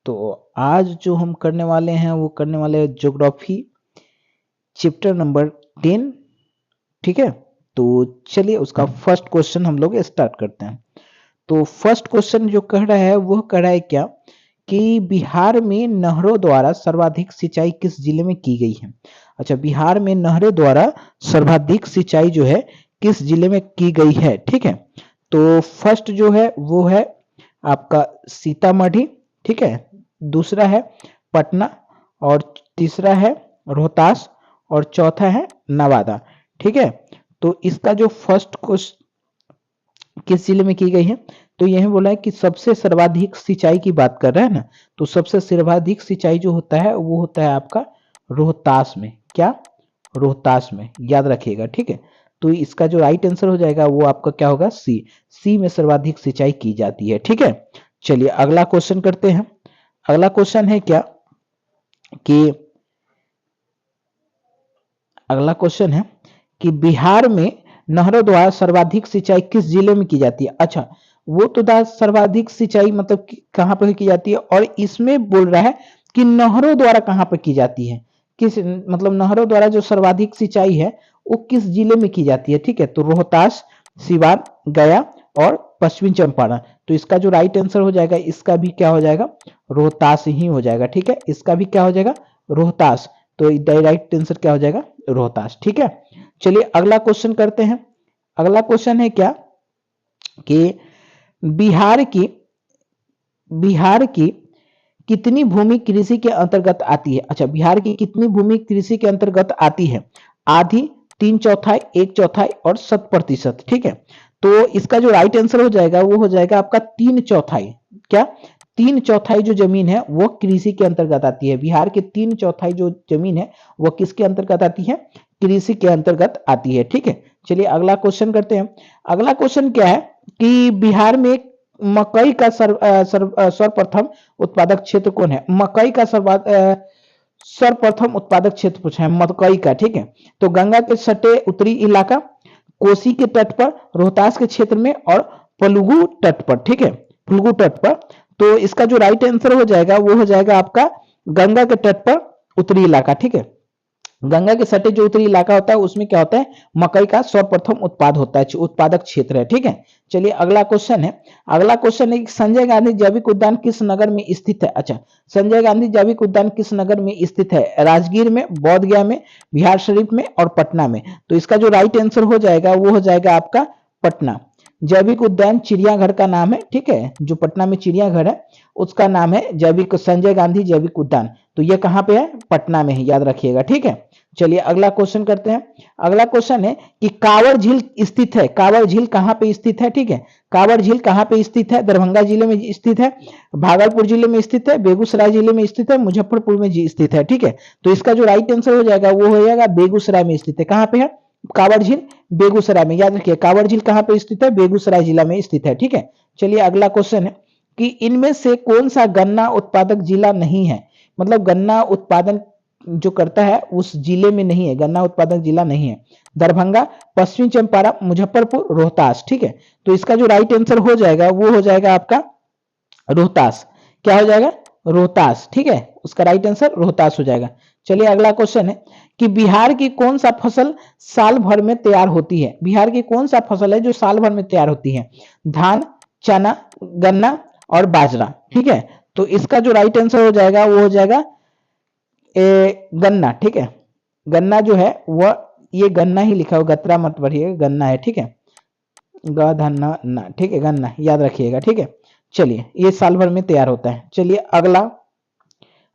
तो आज जो हम करने वाले हैं वो करने वाले हैं ज्योग्राफी चैप्टर नंबर 10। ठीक है, तो चलिए उसका फर्स्ट क्वेश्चन हम लोग स्टार्ट करते हैं। तो फर्स्ट क्वेश्चन जो कह रहा है वो कह रहा है क्या कि बिहार में नहरों द्वारा सर्वाधिक सिंचाई किस जिले में की गई है। अच्छा, बिहार में नहरों द्वारा सर्वाधिक सिंचाई जो है किस जिले में की गई है। ठीक है, तो फर्स्ट जो है वो है आपका सीतामढ़ी, ठीक है, दूसरा है पटना, और तीसरा है रोहतास, और चौथा है नवादा। ठीक है, तो इसका जो फर्स्ट क्वेश्चन किस जिले में की गई है, तो यह बोला है कि सबसे सर्वाधिक सिंचाई की बात कर रहे हैं ना, तो सबसे सर्वाधिक सिंचाई जो होता है वो होता है आपका रोहतास में। क्या? रोहतास में, याद रखिएगा। ठीक है, तो इसका जो राइट आंसर हो जाएगा वो आपका क्या होगा? सी। सी में सर्वाधिक सिंचाई की जाती है। ठीक है, चलिए अगला क्वेश्चन करते हैं। अगला क्वेश्चन है क्या कि अगला क्वेश्चन है कि बिहार में नहरों द्वारा सर्वाधिक सिंचाई किस जिले में की जाती है। अच्छा, वो तो सर्वाधिक सिंचाई मतलब कहां पर की जाती है, और इसमें बोल रहा है कि नहरों द्वारा कहां पर की जाती है, किस मतलब नहरों द्वारा जो सर्वाधिक सिंचाई है वो किस जिले में की जाती है। ठीक है, तो रोहतास, सिवान, गया और पश्चिमी चंपारण। तो इसका जो राइट आंसर हो जाएगा, इसका भी क्या हो जाएगा? रोहतास ही हो जाएगा। ठीक है, इसका भी क्या हो जाएगा? रोहतास। तो राइट आंसर क्या हो जाएगा? रोहतास। ठीक है, चलिए अगला क्वेश्चन करते हैं। अगला क्वेश्चन है क्या कि बिहार की कितनी भूमि कृषि के अंतर्गत आती है। अच्छा, बिहार की कितनी भूमि कृषि के अंतर्गत आती है? आधी, 3/4, 1/4 और 100%। ठीक है, तो इसका जो राइट आंसर हो जाएगा वो हो जाएगा आपका 3/4। क्या? 3/4 जो जमीन है वो कृषि के अंतर्गत आती है। बिहार के 3/4 जो जमीन है वो किसके अंतर्गत आती है? कृषि के अंतर्गत आती है। ठीक है, चलिए अगला क्वेश्चन करते हैं। अगला क्वेश्चन क्या है कि बिहार में मकई का सर्वप्रथम उत्पादक क्षेत्र कौन है? मकई का सर्वप्रथम उत्पादक क्षेत्र पूछा है मकई का। ठीक है, तो गंगा के सटे उत्तरी इलाका, कोसी के तट पर, रोहतास के क्षेत्र में, और फल्गु तट पर। ठीक है, फल्गु तट पर। तो इसका जो राइट आंसर हो जाएगा वो हो जाएगा आपका गंगा के तट पर उत्तरी इलाका। ठीक है, गंगा के सटे जो उत्तरी इलाका होता है उसमें क्या होता है? मकई का सर्वप्रथम उत्पाद होता है, उत्पादक क्षेत्र है। ठीक है, चलिए अगला क्वेश्चन है। अगला क्वेश्चन है कि संजय गांधी जैविक उद्यान किस नगर में स्थित है। अच्छा, संजय गांधी जैविक उद्यान किस नगर में स्थित है? राजगीर में, बोध गया में, बिहार शरीफ में और पटना में। तो इसका जो राइट आंसर हो जाएगा वो हो जाएगा आपका पटना। जैविक उद्यान चिड़ियाघर का नाम है। ठीक है, जो पटना में चिड़ियाघर है उसका नाम है जैविक संजय गांधी जैविक उद्यान। तो ये कहां पे है? पटना में है, याद रखिएगा। ठीक है, चलिए अगला क्वेश्चन करते हैं। अगला क्वेश्चन है कि कांवड़ झील स्थित है। कांवड़ झील कहां पे स्थित है? ठीक है, कांवड़ झील कहां पे स्थित है? दरभंगा जिले में स्थित है, भागलपुर जिले में स्थित है, बेगूसराय जिले में स्थित है, मुजफ्फरपुर में स्थित है। ठीक है, तो इसका जो राइट आंसर हो जाएगा वो हो जाएगा बेगूसराय में स्थित है। कहां पे है कांवड़ झील? बेगूसराय में, याद रखिए कांवड़ झील कहां पे स्थित है? बेगूसराय जिला में स्थित है। ठीक है, चलिए अगला क्वेश्चन है कि इनमें से कौन सा गन्ना उत्पादक जिला नहीं है? मतलब गन्ना उत्पादन जो करता है उस जिले में नहीं है, गन्ना उत्पादक जिला नहीं है। दरभंगा, पश्चिमी चंपारण, मुजफ्फरपुर, रोहतास। ठीक है, तो इसका जो राइट आंसर हो जाएगा वो हो जाएगा आपका रोहतास। क्या हो जाएगा? रोहतास। ठीक है, उसका राइट आंसर रोहतास हो जाएगा। चलिए अगला क्वेश्चन है कि बिहार की कौन सा फसल साल भर में तैयार होती है? बिहार की कौन सा फसल है जो साल भर में तैयार होती है? धान, चना, गन्ना और बाजरा। ठीक है, तो इसका जो राइट आंसर हो जाएगा वो हो जाएगा गन्ना। ठीक है, गन्ना जो है वह, ये गन्ना ही लिखा हो, गत्रा मत पढ़िए, गन्ना है। ठीक है, गन्ना ना, ठीक है, गन्ना याद रखिएगा। ठीक है, चलिए ये साल भर में तैयार होता है। चलिए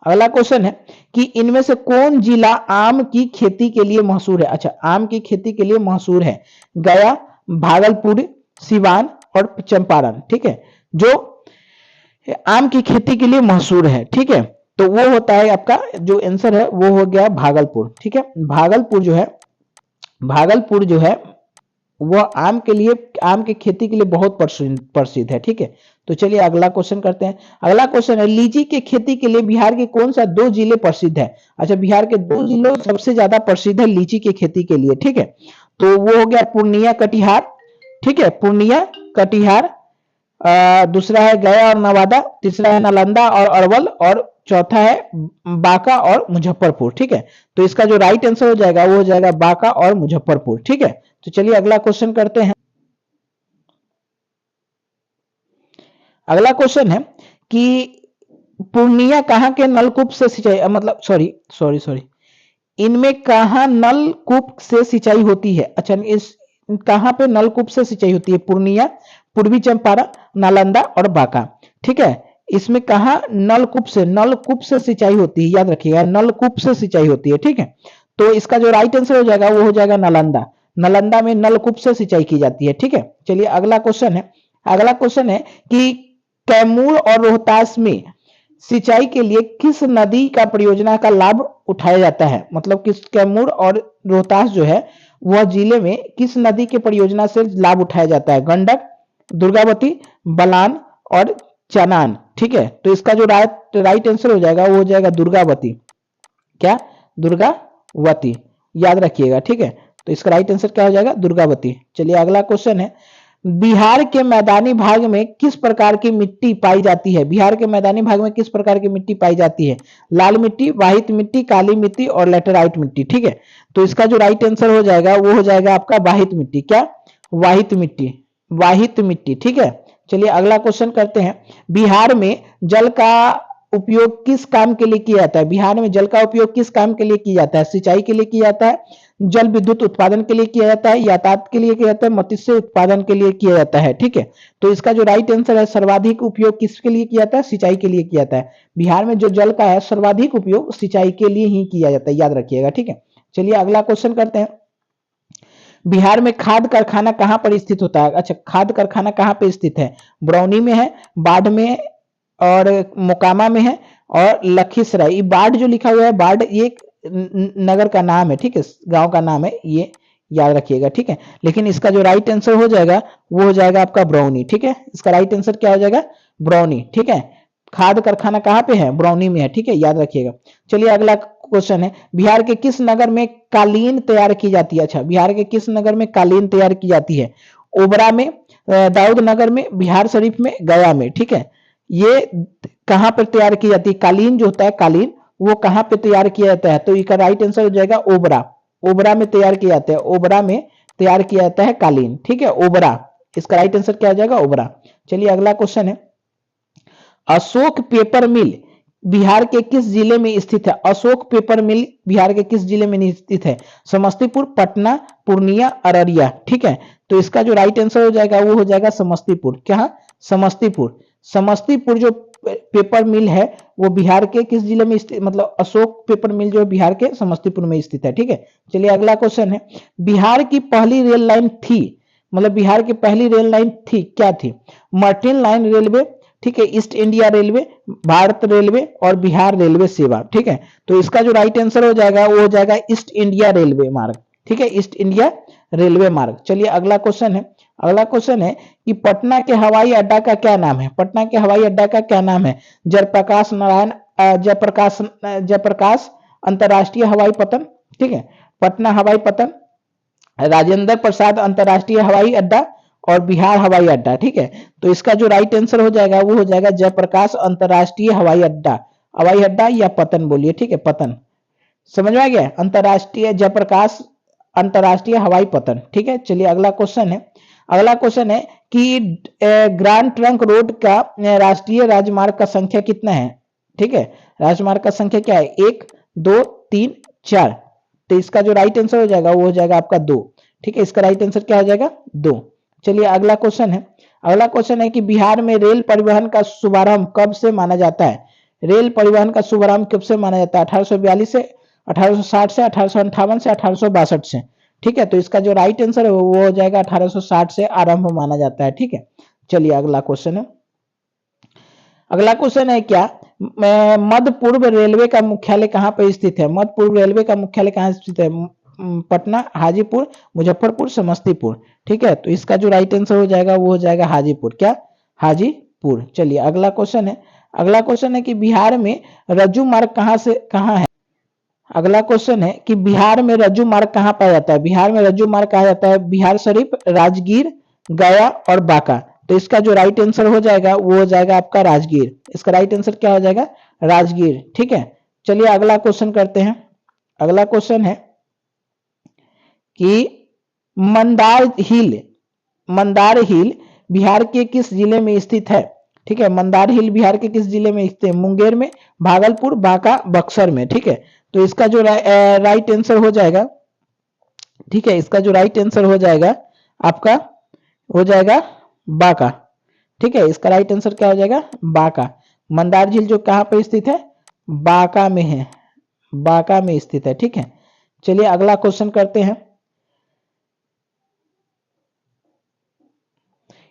अगला क्वेश्चन है कि इनमें से कौन जिला आम की खेती के लिए मशहूर है? अच्छा, आम की खेती के लिए मशहूर है? गया, भागलपुर, सिवान और चंपारण। ठीक है, जो आम की खेती के लिए मशहूर है। ठीक है, तो वो होता है आपका जो आंसर है वो हो गया भागलपुर। ठीक है, भागलपुर जो है वह आम के लिए, आम की खेती के लिए बहुत प्रसिद्ध है। ठीक है, तो चलिए अगला क्वेश्चन करते हैं। अगला क्वेश्चन है लीची की खेती के लिए बिहार के कौन सा 2 जिले प्रसिद्ध है? अच्छा, बिहार के 2 जिलों सबसे ज्यादा प्रसिद्ध है लीची की खेती के लिए। ठीक है, तो वो हो गया पूर्णिया, कटिहार। ठीक है, पूर्णिया, कटिहार दूसरा है गया और नवादा, तीसरा है नालंदा और अरवल, और चौथा है बांका और मुजफ्फरपुर। ठीक है, तो इसका जो राइट आंसर हो जाएगा वो हो जाएगा बांका और मुजफ्फरपुर। ठीक है, तो चलिए अगला क्वेश्चन करते हैं। अगला क्वेश्चन है कि पूर्णिया कहाँ के नलकूप से सिंचाई, मतलब सॉरी सॉरी सॉरी, इनमें कहाँ नलकूप से सिंचाई होती है? अच्छा, इस कहाँ पे नलकूप से सिंचाई होती है? पूर्णिया, पूर्वी चंपारण, नालंदा और बांका। ठीक है, इसमें कहा नलकूप से सिंचाई होती है, याद रखिएगा नलकूप से सिंचाई होती है। ठीक है, तो इसका जो राइट आंसर हो जाएगा वो हो जाएगा नालंदा। नालंदा में नलकूप से सिंचाई की जाती है। ठीक है, चलिए अगला क्वेश्चन है। अगला क्वेश्चन है कि कैमूर और रोहतास में सिंचाई के लिए किस नदी का परियोजना का लाभ उठाया जाता है? मतलब किस कैमूर और रोहतास जो है वह जिले में किस नदी के परियोजना से लाभ उठाया जाता है? गंडक, दुर्गावती, बलान और चनान। ठीक है, तो इसका जो राइट आंसर हो जाएगा वो हो जाएगा दुर्गावती। क्या? दुर्गावती, याद रखिएगा। ठीक है, तो इसका राइट आंसर क्या हो जाएगा? दुर्गावती। चलिए अगला क्वेश्चन है, बिहार के मैदानी भाग में किस प्रकार की मिट्टी पाई जाती है? बिहार के मैदानी भाग में किस प्रकार की मिट्टी पाई जाती है? लाल मिट्टी, वाहित मिट्टी, काली मिट्टी और लेटेराइट मिट्टी। ठीक है, तो इसका जो राइट आंसर हो जाएगा वो हो जाएगा आपका वाहित मिट्टी। क्या? वाहित मिट्टी, वाहित मिट्टी। ठीक है, चलिए अगला क्वेश्चन करते हैं। बिहार में जल का उपयोग किस काम के लिए किया जाता है? बिहार में जल का उपयोग किस काम के लिए किया जाता है? सिंचाई के लिए किया जाता है, जल विद्युत उत्पादन के लिए किया जाता है, यातायात के लिए किया जाता है, मत्स्य उत्पादन के लिए किया जाता है। ठीक है, तो इसका जो राइट आंसर है सर्वाधिक उपयोग किसके लिए किया जाता है? सिंचाई के लिए किया जाता है। बिहार में जो जल का है सर्वाधिक उपयोग सिंचाई के लिए ही किया जाता है, याद रखिएगा। ठीक है, चलिए अगला क्वेश्चन करते हैं। बिहार में खाद कारखाना कहां पर स्थित होता है? अच्छा, खाद कारखाना कहां पर स्थित है? बरौनी में है, बाढ़ में और मोकामा में है और लखीसराय। ये बाढ़ जो लिखा हुआ है, बाढ़ ये नगर का नाम है। ठीक है, गांव का नाम है, ये याद रखिएगा। ठीक है, लेकिन इसका जो राइट आंसर हो जाएगा वो हो जाएगा आपका बरौनी। ठीक है, इसका राइट आंसर क्या हो जाएगा? बरौनी। ठीक है, खाद कारखाना कहाँ पे है? बरौनी में है। ठीक है, याद रखिएगा। चलिए अगला क्वेश्चन है, बिहार के किस नगर में कालीन तैयार की जाती है? अच्छा, बिहार के किस नगर में कालीन तैयार की जाती है? ओबरा में, दाऊद नगर में, बिहार शरीफ में, गया में। ठीक है, ये कहां पर तैयार की जाती है? कालीन जो होता है, कालीन वो कहां पे तैयार किया जाता है? तो इसका राइट आंसर हो जाएगा ओबरा। ओबरा में तैयार किया जाता है, ओबरा में तैयार किया जाता है कालीन। ठीक है, ओबरा, इसका राइट आंसर क्या हो जाएगा? ओबरा। चलिए अगला क्वेश्चन है, अशोक पेपर मिल बिहार के किस जिले में स्थित है? अशोक पेपर मिल बिहार के किस जिले में स्थित है? समस्तीपुर, पटना, पूर्णिया, अररिया। ठीक है, तो इसका जो राइट आंसर हो जाएगा वो हो जाएगा समस्तीपुर। क्या? समस्तीपुर। समस्तीपुर जो पेपर मिल है वो बिहार के किस जिले में स्थित, मतलब अशोक पेपर मिल जो बिहार के समस्तीपुर में स्थित है। ठीक है, चलिए अगला क्वेश्चन है, बिहार की पहली रेल लाइन थी, मतलब बिहार की पहली रेल लाइन थी, क्या थी? मर्टिन लाइन रेलवे, ठीक है, east India railway, Bharat railway और बिहार रेलवे सेवा। ठीक है, तो इसका जो राइट आंसर हो जाएगा वो हो जाएगा ईस्ट इंडिया रेलवे मार्ग। ठीक है, ईस्ट इंडिया रेलवे मार्ग। चलिए अगला क्वेश्चन है, अगला क्वेश्चन है कि पटना के हवाई अड्डा का क्या नाम है? पटना के हवाई अड्डा का क्या नाम है? जयप्रकाश नारायण जयप्रकाश अंतरराष्ट्रीय हवाई पतन। ठीक है, पटना हवाई पतन, राजेंद्र प्रसाद अंतरराष्ट्रीय हवाई अड्डा और बिहार हवाई अड्डा। ठीक है, तो इसका जो राइट आंसर हो जाएगा वो हो जाएगा जयप्रकाश अंतरराष्ट्रीय हवाई अड्डा। हवाई अड्डा या पतन बोलिए। ठीक है, पतन, समझ में आ गया? अंतरराष्ट्रीय जयप्रकाश अंतरराष्ट्रीय हवाई पतन। ठीक है, चलिए अगला क्वेश्चन है, अगला क्वेश्चन है कि ग्रांड ट्रंक रोड का राष्ट्रीय राजमार्ग का संख्या कितना है? ठीक है, राजमार्ग का संख्या क्या है? 1, 2, 3, 4। तो इसका जो राइट आंसर हो जाएगा वो हो जाएगा आपका 2। ठीक है, इसका राइट आंसर क्या हो जाएगा? 2। चलिए अगला क्वेश्चन है, अगला क्वेश्चन है कि बिहार में रेल परिवहन का शुभारंभ कब से माना जाता है? रेल परिवहन का शुभारंभ कब से माना जाता है? 1842 से, 1860 से, 1858 से, 1862 से। ठीक है, तो इसका जो राइट आंसर है वो हो जाएगा 1860 से आरंभ माना जाता है। ठीक है, चलिए अगला क्वेश्चन है, अगला क्वेश्चन है क्या, मध्य पूर्व रेलवे का मुख्यालय कहां पर स्थित है? मध्य पूर्व रेलवे का मुख्यालय कहां स्थित है? पटना, हाजीपुर, मुजफ्फरपुर, समस्तीपुर। ठीक है, तो इसका जो राइट आंसर हो जाएगा वो हो जाएगा हाजीपुर। क्या? हाजीपुर। चलिए अगला क्वेश्चन है, अगला क्वेश्चन है कि बिहार में रज्जू मार्ग कहां से कहां है? अगला क्वेश्चन है कि बिहार में रज्जू मार्ग कहां पाया जाता है? बिहार में रज्जू मार्ग कहा जाता है बिहार शरीफ, राजगीर, गया और बांका। तो इसका जो राइट आंसर हो जाएगा वो हो जाएगा आपका राजगीर। इसका राइट आंसर क्या हो जाएगा? राजगीर। ठीक है, चलिए अगला क्वेश्चन करते हैं। अगला क्वेश्चन है कि मंदार हिल बिहार के किस जिले में स्थित है? ठीक है, मंदार हिल बिहार के किस जिले में स्थित है? मुंगेर में, भागलपुर, बांका, बक्सर में। ठीक है, तो इसका जो राइट आंसर हो जाएगा, ठीक है, इसका जो राइट आंसर हो जाएगा आपका हो जाएगा बांका। ठीक है, इसका राइट आंसर क्या हो जाएगा? बांका। मंदार झील जो कहां पर स्थित है? बांका में है, बांका में स्थित है। ठीक है, चलिए अगला क्वेश्चन करते हैं।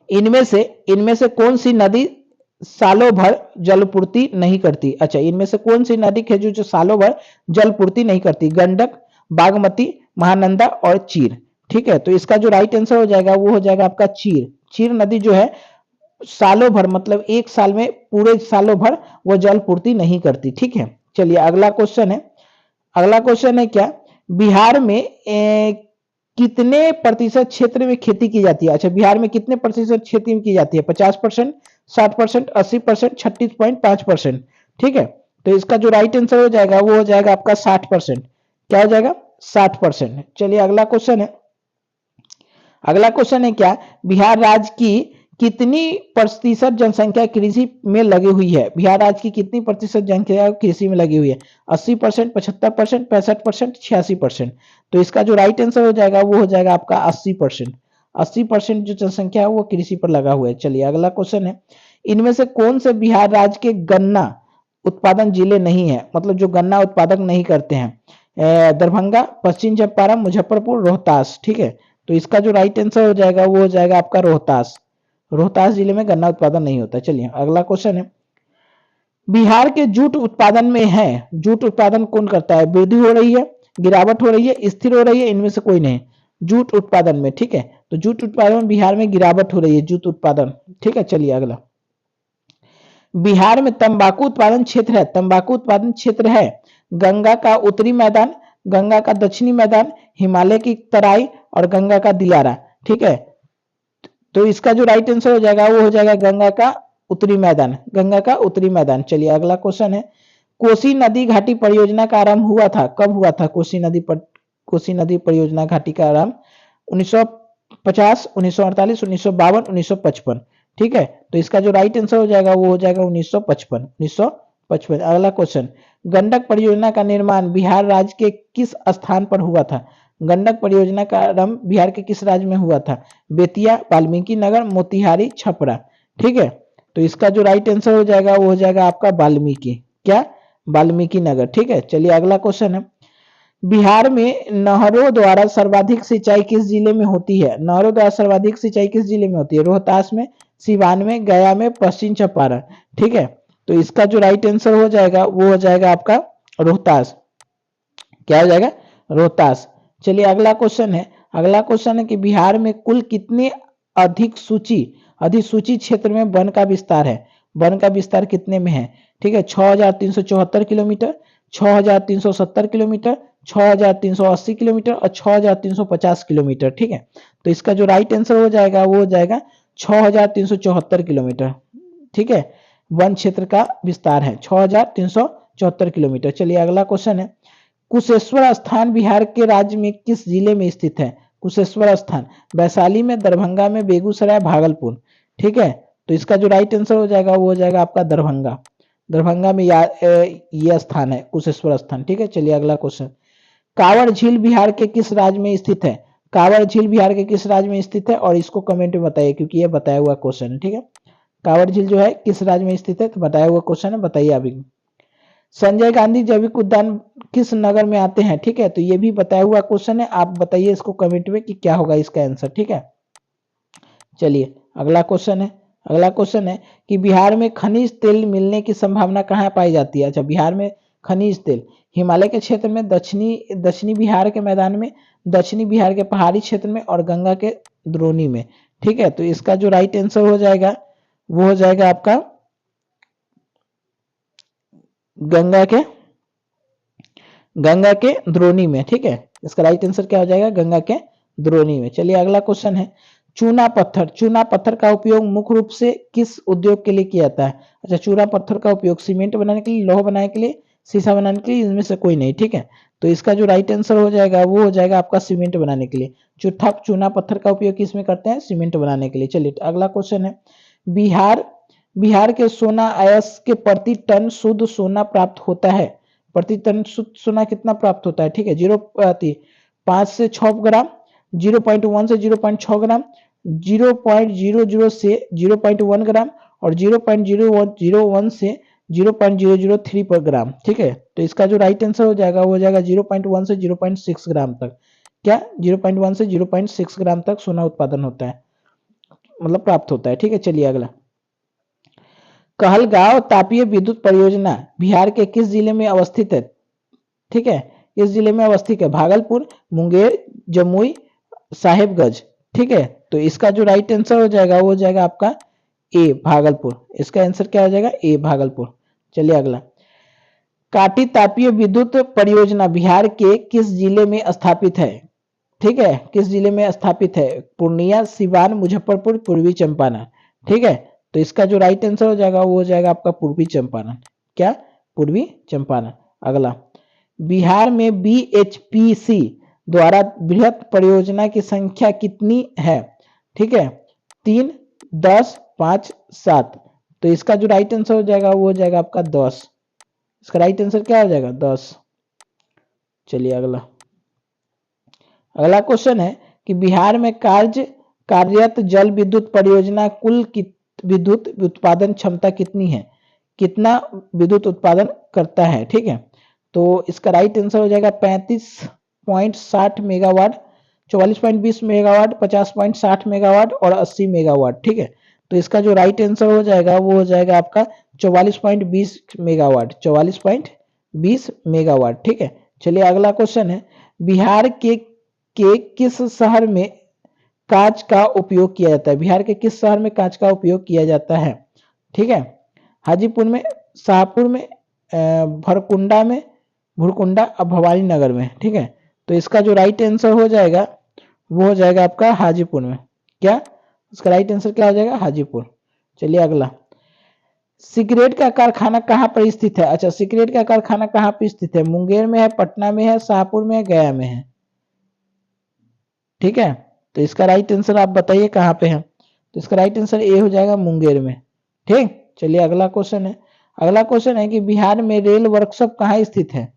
इनमें से कौन सी नदी सालों भर जलपूर्ति नहीं करती? अच्छा, इनमें से कौन सी नदी है जो सालों भर जलपूर्ति नहीं करती? गंडक, बागमती, महानंदा और चीर। ठीक है, तो इसका जो राइट आंसर हो जाएगा वो हो जाएगा आपका चीर। चीर नदी जो है सालों भर मतलब एक साल में पूरे सालों भर वो जलपूर्ति नहीं करती। ठीक है, चलिए अगला क्वेश्चन है। अगला क्वेश्चन है क्या? बिहार में कितने प्रतिशत क्षेत्र में खेती की जाती है? अच्छा, बिहार में कितने प्रतिशत खेती में की जाती है? 50%, 60%, 80%, 36.5%। ठीक है, तो इसका जो राइट आंसर हो जाएगा वो हो जाएगा आपका 60%। क्या हो जाएगा? 60%। चलिए अगला क्वेश्चन है। अगला क्वेश्चन है क्या? बिहार राज्य की कितनी प्रतिशत जनसंख्या कृषि में लगी हुई है? बिहार राज्य की कितनी प्रतिशत जनसंख्या कृषि में लगी हुई है? 80%, 75%, 65%, 86%। तो इसका जो राइट आंसर हो जाएगा वो हो जाएगा आपका 80%। 80% जो जनसंख्या है वो कृषि पर लगा हुआ है। चलिए अगला क्वेश्चन है। इनमें से कौन से बिहार राज्य के गन्ना उत्पादन जिले नहीं है? मतलब जो गन्ना उत्पादक नहीं करते हैं? दरभंगा, पश्चिम चंपारण, मुजफ्फरपुर, रोहतास। ठीक है, तो इसका जो राइट आंसर हो जाएगा वो हो जाएगा आपका रोहतास। रोहतास जिले में गन्ना उत्पादन नहीं होता। चलिए अगला क्वेश्चन है। बिहार के जूट उत्पादन में है, जूट उत्पादन कौन करता है? वृद्धि हो रही है, गिरावट हो रही है, स्थिर हो रही है, इनमें से कोई नहीं? जूट उत्पादन में। ठीक है, तो जूट उत्पादन में बिहार में गिरावट हो रही है, जूट उत्पादन। ठीक है, चलिए अगला। बिहार में तंबाकू उत्पादन क्षेत्र है, तंबाकू उत्पादन क्षेत्र है गंगा का उत्तरी मैदान, गंगा का दक्षिणी मैदान, हिमालय की तराई और गंगा का दियारा। ठीक है, तो इसका जो राइट आंसर हो जाएगा वो हो जाएगा गंगा का उत्तरी मैदान, गंगा का उत्तरी मैदान। चलिए अगला क्वेश्चन है। कोसी नदी घाटी परियोजना का आरंभ हुआ था, कब हुआ था? कोसी नदी परियोजना घाटी का आरंभ 1950, 1948, 1952, 1955। ठीक है, तो इसका जो राइट आंसर हो जाएगा वो हो जाएगा 1955। 1955। अगला क्वेश्चन। गंडक परियोजना का निर्माण बिहार राज्य के किस स्थान पर हुआ था? गंडक परियोजना का आरंभ बिहार के किस राज्य में हुआ था? बेतिया, वाल्मीकि नगर, मोतिहारी, छपरा। ठीक है, तो इसका जो राइट आंसर हो जाएगा वो हो जाएगा आपका वाल्मीकि। क्या? वाल्मीकि नगर। ठीक है, चलिए अगला क्वेश्चन है। बिहार में नहरों द्वारा सर्वाधिक सिंचाई किस जिले में होती है? नहरों द्वारा सर्वाधिक सिंचाई किस जिले में होती है? रोहतास में, सिवान में, गया में, पश्चिम चंपारण। ठीक है, तो इसका जो राइट आंसर हो जाएगा वो हो जाएगा आपका रोहतास। क्या हो जाएगा? रोहतास। चलिए अगला क्वेश्चन है। अगला क्वेश्चन है कि बिहार में कुल कितने अधिसूची क्षेत्र में वन का विस्तार है? वन का विस्तार कितने में है? ठीक है, 6374 किलोमीटर, 6370 किलोमीटर, 6380 किलोमीटर और 6350 किलोमीटर। ठीक है, तो इसका जो राइट आंसर हो जाएगा वो हो जाएगा 6374 किलोमीटर। ठीक है, वन क्षेत्र का विस्तार है 6374 किलोमीटर। चलिए अगला क्वेश्चन है। कुशेश्वर स्थान बिहार के राज्य में किस जिले में स्थित है? कुशेश्वर स्थान वैशाली में, दरभंगा में, बेगूसराय, भागलपुर। ठीक है, तो इसका जो राइट आंसर हो जाएगा वो हो जाएगा आपका दरभंगा। दरभंगा में यह स्थान है कुशेश्वर स्थान। ठीक है, चलिए अगला क्वेश्चन। कांवड़ झील बिहार के किस राज्य में स्थित है? कांवड़ झील बिहार के किस राज्य में स्थित है? और इसको कमेंट में बताइए क्योंकि यह बताया हुआ क्वेश्चन है। ठीक है, कांवड़ झील जो है किस राज्य में स्थित है? तो बताया हुआ क्वेश्चन है, बताइए अभी। संजय गांधी जैविक उद्यान किस नगर में आते हैं? ठीक है, तो ये भी बताया हुआ क्वेश्चन है, आप बताइए इसको कमेंट में कि क्या होगा इसका आंसर। ठीक है, चलिए अगला क्वेश्चन है। अगला क्वेश्चन है कि बिहार में खनिज तेल मिलने की संभावना कहाँ पाई जाती है? अच्छा, बिहार में खनिज तेल हिमालय के क्षेत्र में, दक्षिणी बिहार के मैदान में, दक्षिणी बिहार के पहाड़ी क्षेत्र में और गंगा के द्रोणी में। ठीक है, तो इसका जो राइट आंसर हो जाएगा वो हो जाएगा आपका गंगा के द्रोणी में। ठीक है, इसका राइट आंसर क्या हो जाएगा? गंगा के द्रोणी में। चलिए अगला क्वेश्चन है। चूना पत्थर का उपयोग मुख्य रूप से किस उद्योग के लिए किया जाता है? अच्छा, चूना पत्थर का उपयोग सीमेंट बनाने के लिए, लौह बनाने के लिए, शीशा बनाने के लिए, इनमें से कोई नहीं। ठीक है, तो इसका जो राइट आंसर हो जाएगा वो हो जाएगा आपका सीमेंट बनाने के लिए। चूना पत्थर का उपयोग किस में करते हैं? सीमेंट बनाने के लिए। चलिए अगला क्वेश्चन है, बिहार बिहार के सोना आयस के प्रति टन शुद्ध सोना प्राप्त होता है। प्रति टन शुद्ध सोना कितना प्राप्त होता है? ठीक है, 0.5 से 6 ग्राम, 0.1 से 0.6 ग्राम, 0.00 से 0.1 ग्राम और 0.001 से 0.003 पर ग्राम। ठीक है, तो इसका जो राइट आंसर हो जाएगा वो हो जाएगा 0.1 से 0.6 ग्राम तक। क्या? 0.1 से 0.6 ग्राम तक सोना उत्पादन होता है, मतलब प्राप्त होता है। ठीक है, चलिए अगला, कहलगांव तापीय विद्युत परियोजना बिहार के किस जिले में अवस्थित है? ठीक है, इस जिले में अवस्थित है भागलपुर, मुंगेर, जमुई, साहेबगंज। ठीक है, तो इसका जो राइट आंसर हो जाएगा वो हो जाएगा आपका ए भागलपुर। इसका आंसर क्या हो जाएगा? ए भागलपुर। चलिए अगला, काटी तापीय विद्युत परियोजना बिहार के किस जिले में स्थापित है? ठीक है, किस जिले में स्थापित है? पूर्णिया, सिवान, मुजफ्फरपुर, पूर्वी चंपारण। ठीक है, तो इसका जो राइट आंसर हो जाएगा वो हो जाएगा आपका पूर्वी चंपारण। क्या? पूर्वी चंपारण। अगला, बिहार में बीएचपीसी द्वारा बृहत परियोजना की संख्या कितनी है? ठीक है, 3, 10, 5, 7। तो इसका जो राइट आंसर हो जाएगा वो हो जाएगा आपका 10। इसका राइट आंसर क्या हो जाएगा? 10। चलिए अगला, अगला क्वेश्चन है कि बिहार में कार्यरत जल विद्युत परियोजना कुल विद्युत उत्पादन क्षमता कितनी है? कितना विद्युत उत्पादन करता है? ठीक है, तो इसका राइट आंसर हो जाएगा 35.60 मेगावाट, 44.20 मेगावाट, 50.60 मेगावाट और 80 मेगावाट। ठीक है, तो इसका जो राइट आंसर हो जाएगा वो हो जाएगा आपका 44.20 मेगावाट, 44.20 मेगावाट। ठीक है, चलिए अगला क्वेश्चन है, बिहार के किस शहर में कांच का उपयोग किया जाता है? बिहार के किस शहर में कांच का उपयोग किया जाता है? ठीक है, हाजीपुर में, शाहपुर में, भुरकुंडा और भवानी नगर में। ठीक है, तो इसका जो राइट आंसर हो जाएगा वो हो जाएगा आपका हाजीपुर में। क्या? इसका राइट आंसर क्या हो जाएगा? हाजीपुर। चलिए अगला, सिगरेट का कारखाना कहाँ पर स्थित है? अच्छा, सिगरेट का कारखाना कहाँ पर स्थित है? मुंगेर में है, पटना में है, शाहपुर में है, गया में है। ठीक है, तो इसका राइट आंसर आप बताइए कहाँ पे है? तो इसका राइट आंसर ए हो जाएगा, मुंगेर में। ठीक, चलिए अगला क्वेश्चन है, अगला क्वेश्चन है कि बिहार में रेल वर्कशॉप कहाँ स्थित है?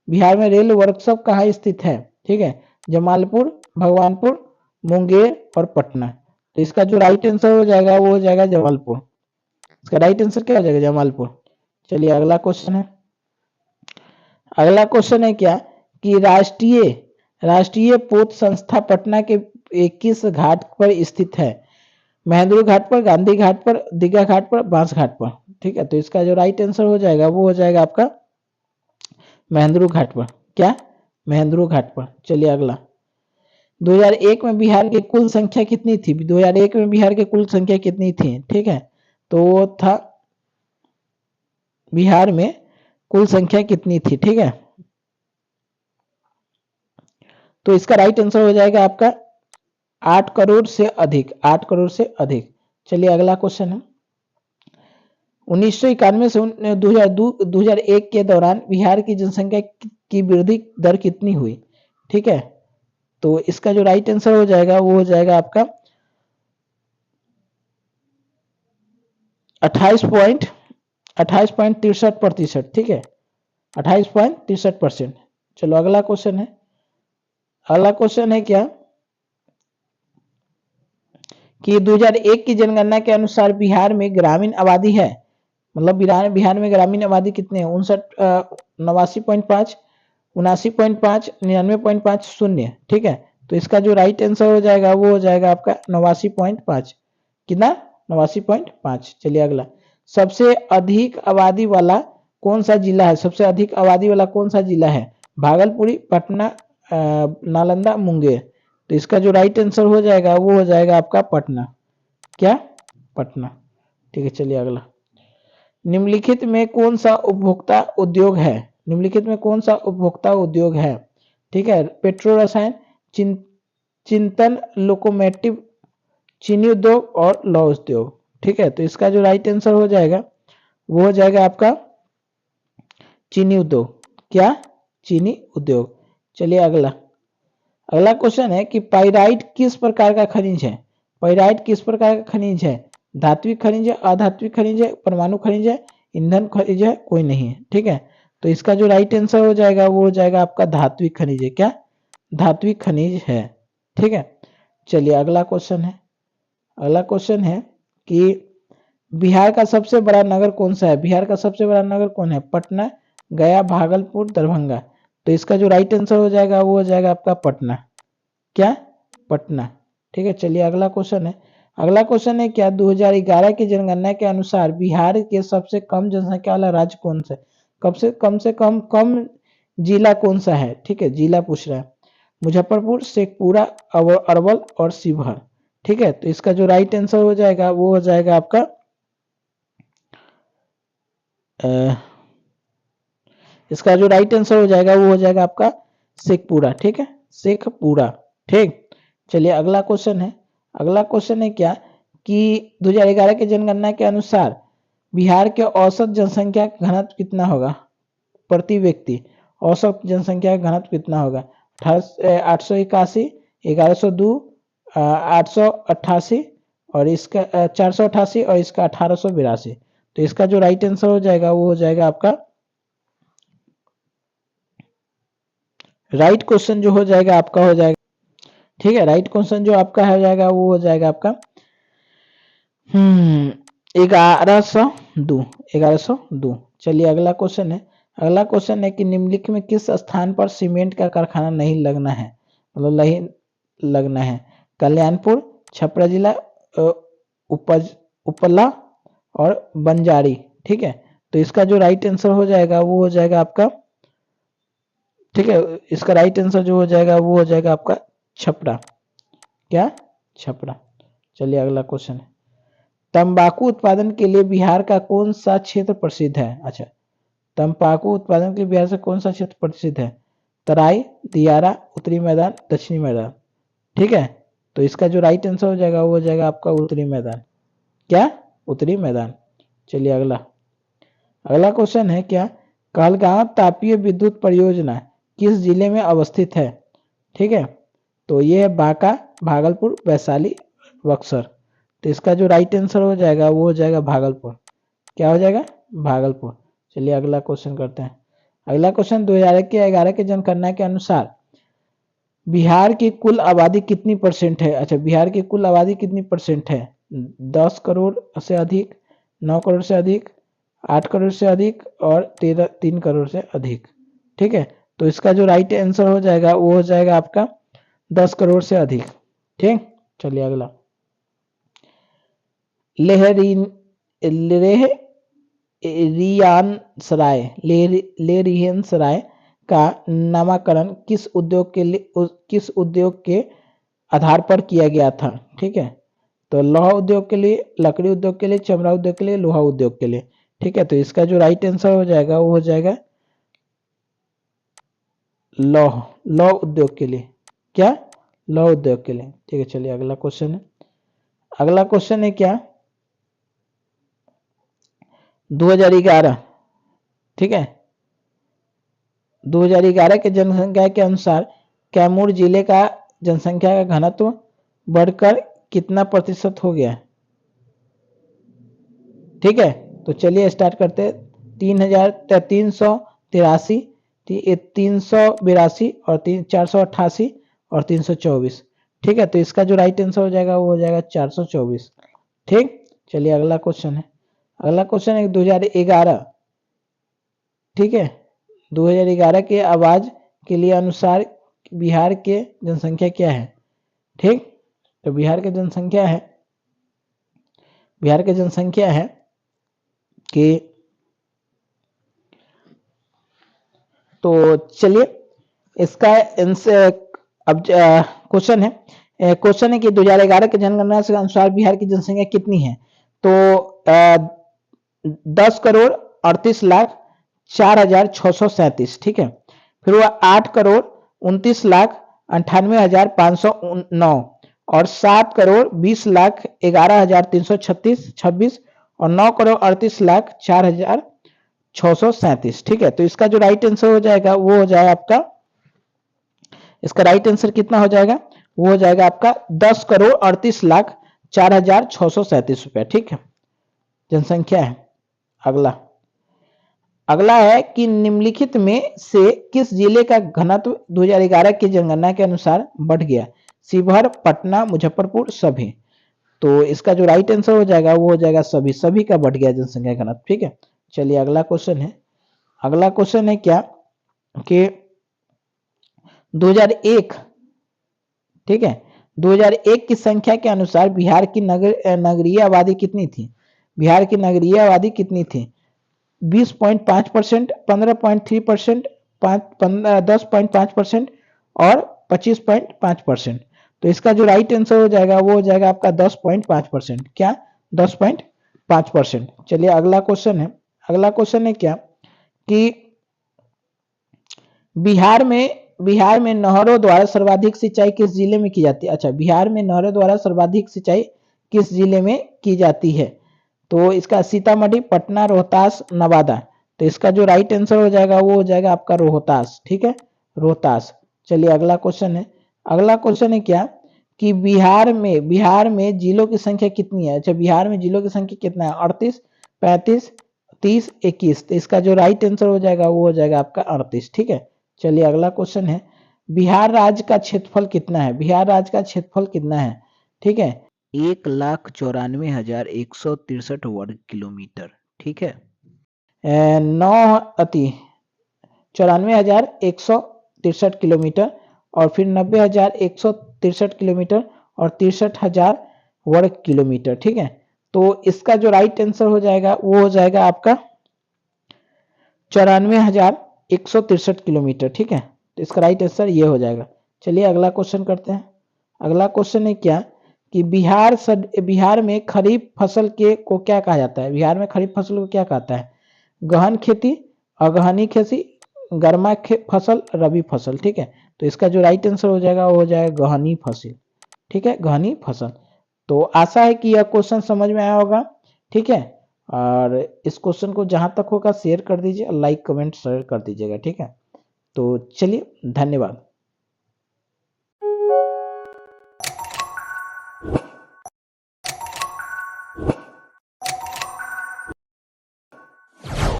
बिहार में रेल वर्कशॉप कहाँ स्थित है? ठीक है, जमालपुर, भगवानपुर, मुंगेर और पटना। तो इसका जो राइट आंसर हो जाएगा वो हो जाएगा जमालपुर। इसका राइट आंसर क्या हो जाएगा? जमालपुर। चलिए अगला क्वेश्चन है, अगला क्वेश्चन है क्या कि राष्ट्रीय पोत संस्था पटना के किस घाट पर स्थित है? महेंद्र घाट पर, गांधी घाट पर, दीघा घाट पर, बांस घाट पर। ठीक है, तो इसका जो राइट आंसर हो जाएगा वो हो जाएगा आपका महेंद्र घाट पर। क्या? महेंद्र घाट पर। चलिए अगला, 2001 में बिहार की कुल संख्या कितनी थी? 2001 में बिहार की कुल संख्या कितनी थी? ठीक है, तो वो था, बिहार में कुल संख्या कितनी थी? ठीक है, तो इसका राइट आंसर हो जाएगा आपका 8 करोड़ से अधिक, 8 करोड़ से अधिक। चलिए अगला क्वेश्चन है, 1991 से 2001 के दौरान बिहार की जनसंख्या की वृद्धि दर कितनी हुई? ठीक है, तो इसका जो राइट आंसर हो जाएगा वो हो जाएगा आपका 28.63%। ठीक है, 28.63%। चलो अगला क्वेश्चन है, अगला क्वेश्चन है क्या कि 2001 की जनगणना के अनुसार बिहार में ग्रामीण आबादी है, मतलब बिहार में ग्रामीण आबादी कितने हैं? 89.5, 79.5, 99.50। ठीक है, तो इसका जो राइट आंसर हो जाएगा वो हो जाएगा आपका 89.5। कितना? 89.5। चलिए अगला, सबसे अधिक आबादी वाला कौन सा जिला है? सबसे अधिक आबादी वाला कौन सा जिला है? भागलपुरी, पटना, नालंदा, मुंगेर। तो इसका जो राइट आंसर हो जाएगा वो हो जाएगा आपका पटना। क्या? पटना। ठीक है, चलिए अगला, निम्नलिखित में कौन सा उपभोक्ता उद्योग है? निम्नलिखित में कौन सा उपभोक्ता उद्योग है? ठीक है, पेट्रो रसायन, चिंतन, लोकोमोटिव, चीनी उद्योग और लौह उद्योग। ठीक है, तो इसका जो राइट आंसर हो जाएगा वो हो जाएगा आपका चीनी उद्योग। क्या? चीनी उद्योग। चलिए अगला अगला क्वेश्चन है कि पाइराइट किस प्रकार का खनिज है? पाइराइट किस प्रकार का खनिज है? धात्विक खनिज है, अधात्विक खनिज है, परमाणु खनिज है, ईंधन खनिज है, कोई नहीं है। ठीक है, तो इसका जो राइट आंसर हो जाएगा वो हो जाएगा आपका धात्विक खनिज है। क्या? धात्विक खनिज है। ठीक है, चलिए अगला क्वेश्चन है। अगला क्वेश्चन है कि बिहार का सबसे बड़ा नगर कौन सा है? बिहार का सबसे बड़ा नगर कौन है? पटना, गया, भागलपुर, दरभंगा। तो इसका जो राइट आंसर हो जाएगा वो हो जाएगा आपका पटना। क्या? पटना। ठीक है, चलिए अगला क्वेश्चन है। अगला क्वेश्चन है क्या 2011 की जनगणना के अनुसार बिहार के सबसे कम जनसंख्या वाला राज्य कौन सा है? कम से कम जिला कौन सा है? ठीक है, जिला पूछ रहा है। मुजफ्फरपुर, शेखपुरा, अरवल और शिवहर। ठीक है, तो इसका जो राइट आंसर हो जाएगा वो हो जाएगा आपका इसका जो राइट आंसर हो जाएगा वो हो जाएगा आपका शेखपुरा। ठीक है, शेखपुरा। ठीक, चलिए अगला क्वेश्चन है। अगला क्वेश्चन है क्या कि 2011 की जनगणना के अनुसार बिहार के औसत जनसंख्या घनत्व कितना होगा प्रति व्यक्ति? औसत जनसंख्या घनत्व कितना होगा? 881, 1102, 888 और इसका 488 और इसका 1882। तो इसका जो राइट आंसर हो जाएगा वो हो जाएगा आपका राइट क्वेश्चन जो हो जाएगा आपका हो जाएगा। ठीक है, राइट क्वेश्चन जो आपका हो जाएगा वो हो जाएगा आपका 1102। 1102। चलिए अगला क्वेश्चन है। अगला क्वेश्चन है कि निम्नलिखित में किस स्थान पर सीमेंट का कारखाना नहीं लगना है? मतलब नहीं लगना है। कल्याणपुर, छपरा जिला, उपला और बंजारी। ठीक है, तो इसका जो राइट आंसर हो जाएगा वो हो जाएगा आपका ठीक है, इसका राइट आंसर जो हो जाएगा वो हो जाएगा आपका छपरा। क्या? छपरा। चलिए अगला क्वेश्चन है। तंबाकू उत्पादन के लिए बिहार का कौन सा क्षेत्र प्रसिद्ध है? अच्छा, तंबाकू उत्पादन के लिए बिहार से कौन सा क्षेत्र प्रसिद्ध है? तराई, दियारा, उत्तरी मैदान, दक्षिणी मैदान। ठीक है, तो इसका जो राइट आंसर हो जाएगा वो हो जाएगा आपका उत्तरी मैदान। क्या? उत्तरी मैदान। चलिए अगला अगला क्वेश्चन है क्या कहलगांव तापीय विद्युत परियोजना किस जिले में अवस्थित है? ठीक है, तो ये है बांका, भागलपुर, वैशाली, बक्सर। तो इसका जो राइट आंसर हो जाएगा वो हो जाएगा भागलपुर। क्या हो जाएगा? भागलपुर। चलिए अगला क्वेश्चन करते हैं। अगला क्वेश्चन 2011 के जनगणना के अनुसार बिहार की कुल आबादी कितनी परसेंट है? अच्छा, बिहार की कुल आबादी कितनी परसेंट है? 10 करोड़ से अधिक, 9 करोड़ से अधिक, 8 करोड़ से अधिक और 3 करोड़ से अधिक। ठीक है, तो इसका जो राइट आंसर हो जाएगा वो हो जाएगा आपका 10 करोड़ से अधिक। ठीक, चलिए अगला लेहरियन सराय का नामकरण किस उद्योग के आधार पर किया गया था? ठीक है, तो लौह उद्योग के लिए, लकड़ी उद्योग के लिए, चमड़ा उद्योग के लिए, लोहा उद्योग के लिए। ठीक है, तो इसका जो राइट आंसर हो जाएगा वो हो जाएगा लौह उद्योग के लिए। क्या? लौह उद्योग के लिए। ठीक है, चलिए अगला क्वेश्चन है। अगला क्वेश्चन है क्या 2011। ठीक है, 2011 के जनसंख्या के अनुसार कैमूर जिले का जनसंख्या का घनत्व बढ़कर कितना प्रतिशत हो गया? ठीक है, तो चलिए स्टार्ट करते हैं। 3,383, 382 और 488 और 324। ठीक है, तो इसका जो राइट आंसर हो जाएगा वो हो जाएगा 424। ठीक, चलिए अगला क्वेश्चन है। अगला क्वेश्चन है 2011। ठीक है, 2011 के आवाज के लिए अनुसार बिहार के जनसंख्या क्या है? ठीक, तो बिहार की जनसंख्या है कि तो चलिए इसका अब क्वेश्चन है कि 2011 के जनगणना के अनुसार बिहार की जनसंख्या कितनी है? तो 10 करोड़ 38 लाख 4,637। ठीक है, फिर वह 8 करोड़ 29 लाख 98,509 और 7,20,11,336 और 9,38,04,637। ठीक है, तो इसका जो राइट आंसर हो जाएगा वो हो जाएगा आपका, इसका राइट आंसर कितना हो जाएगा, वो हो जाएगा आपका 10,38,04,637 रुपया। ठीक है, जनसंख्या है। अगला अगला है कि निम्नलिखित में से किस जिले का घनत्व 2011 की जनगणना के अनुसार बढ़ गया? शिवहर, पटना, मुजफ्फरपुर, सभी। तो इसका जो राइट आंसर हो जाएगा वो हो जाएगा सभी, सभी का बढ़ गया जनसंख्या घनत्व। ठीक है, चलिए अगला क्वेश्चन है। अगला क्वेश्चन है क्या कि 2001, ठीक है, 2001 की संख्या के अनुसार बिहार की नगरीय आबादी कितनी थी? बिहार की नगरीय आबादी कितनी थी? 20.5%, 15.3%, 10.5% और 25.5%। तो इसका जो राइट आंसर हो जाएगा वो हो जाएगा आपका 10.5%। क्या? 10.5%। चलिए अगला क्वेश्चन है। अगला क्वेश्चन है क्या कि बिहार में नहरों द्वारा सर्वाधिक सिंचाई किस जिले में की जाती है? अच्छा, बिहार में नहरों द्वारा सर्वाधिक सिंचाई किस जिले में की जाती है? तो इसका सीतामढ़ी, पटना, रोहतास, नवादा। तो इसका जो राइट आंसर हो जाएगा वो हो जाएगा आपका रोहतास। ठीक है, रोहतास। चलिए अगला क्वेश्चन है। अगला क्वेश्चन है क्या कि बिहार में जिलों की संख्या कितनी है? अच्छा, बिहार में जिलों की संख्या कितना है? 38, 35, 30, 21। तो इसका जो राइट आंसर हो जाएगा वो हो जाएगा आपका 38। ठीक है, चलिए अगला क्वेश्चन है। बिहार राज्य का क्षेत्रफल कितना है? बिहार राज्य का क्षेत्रफल कितना है? ठीक है, 1,94,163 वर्ग किलोमीटर। ठीक है, 94,163 किलोमीटर और फिर 90,163 किलोमीटर और 63,000 वर्ग किलोमीटर। ठीक है, तो इसका जो राइट आंसर हो जाएगा वो हो जाएगा आपका 94,163 किलोमीटर। ठीक है, तो इसका राइट आंसर ये हो जाएगा। चलिए अगला क्वेश्चन करते हैं। अगला क्वेश्चन है क्या कि बिहार में खरीफ फसल को क्या कहा जाता है? बिहार में खरीफ फसल को क्या कहता है? गहन खेती, अगहनी खेती, गर्मा फसल, रबी फसल। ठीक है, तो इसका जो राइट आंसर हो जाएगा वो हो जाएगा गहनी फसल। ठीक है, गहनी फसल। तो आशा है कि यह क्वेश्चन समझ में आया होगा। ठीक है, और इस क्वेश्चन को जहां तक होगा शेयर कर दीजिए, लाइक कमेंट शेयर कर दीजिएगा। ठीक है, तो चलिए धन्यवाद।